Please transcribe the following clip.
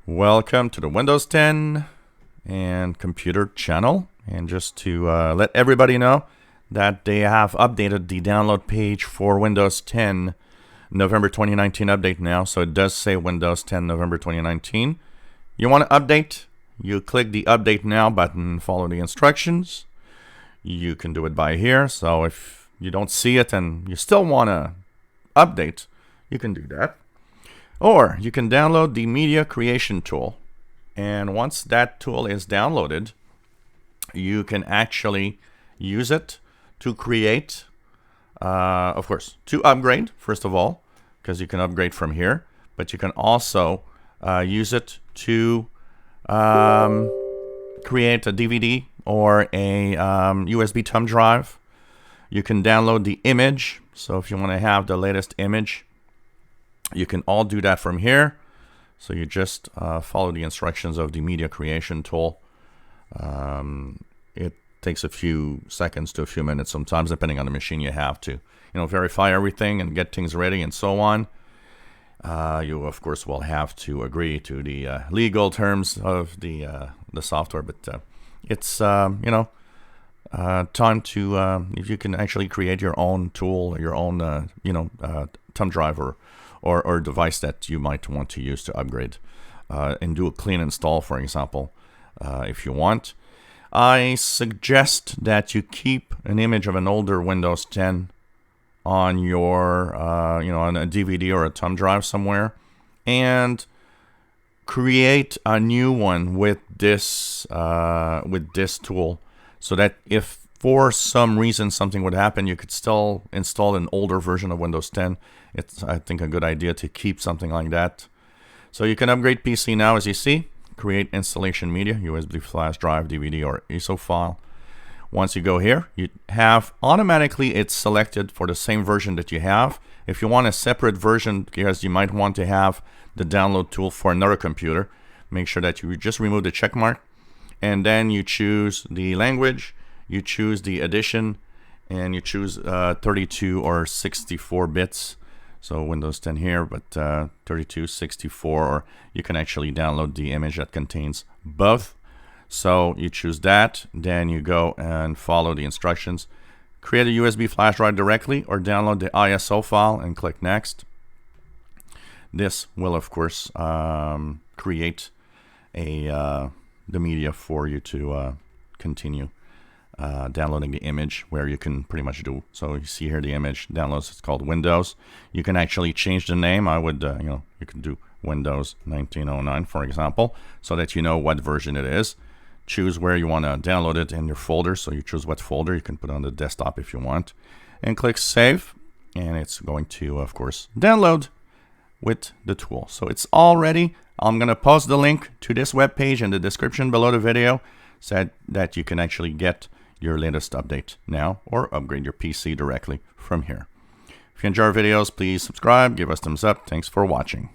Welcome to the Windows 10 and computer channel. And just to let everybody know that they have updated the download page for Windows 10 November 2019 update now. So it does say Windows 10 November 2019. You want to update? You click the Update Now button, follow the instructions. You can do it by here. So if you don't see it and you still want to update, you can do that. Or you can download the Media Creation tool. And once that tool is downloaded, you can actually use it to create, of course, to upgrade, first of all, because you can upgrade from here. But you can also use it to create a DVD or a USB thumb drive. You can download the image. So if you want to have the latest image, you can all do that from here. So you just follow the instructions of the Media Creation tool. It takes a few seconds to a few minutes sometimes, depending on the machine you have to, verify everything and get things ready and so on. You, of course, will have to agree to the legal terms of the software, but it's, time to, if you can actually create your own tool, your own, thumb drive or device that you might want to use to upgrade and do a clean install, for example, if you want. I suggest that you keep an image of an older Windows 10 on your, on a DVD or a thumb drive somewhere, and create a new one with this tool, so that if for some reason something would happen, you could still install an older version of Windows 10. It's, I think, a good idea to keep something like that. So you can upgrade PC now, as you see. Create installation media, USB flash drive, DVD, or ISO file. Once you go here, you have automatically it's selected for the same version that you have. If you want a separate version, because you might want to have the download tool for another computer, make sure that you just remove the check mark, and then you choose the language, you choose the edition, and you choose 32 or 64 bits. So Windows 10 here, but 32, 64, or you can actually download the image that contains both. So you choose that, then you go and follow the instructions. Create a USB flash drive directly, or download the ISO file and click Next. This will, of course, create the media for you to continue downloading the image, where you can pretty much do. So you see here the image downloads. It's called Windows. You can actually change the name. I would, you can do Windows 1909, for example, so that you know what version it is. Choose where you want to download it in your folder. So you choose what folder. You can put it on the desktop if you want, and click Save. And it's going to, of course, download with the tool. So it's all ready. I'm going to post the link to this web page in the description below the video, so that you can actually get your latest update now, or upgrade your PC directly from here. If you enjoy our videos, please subscribe, give us thumbs up. Thanks for watching.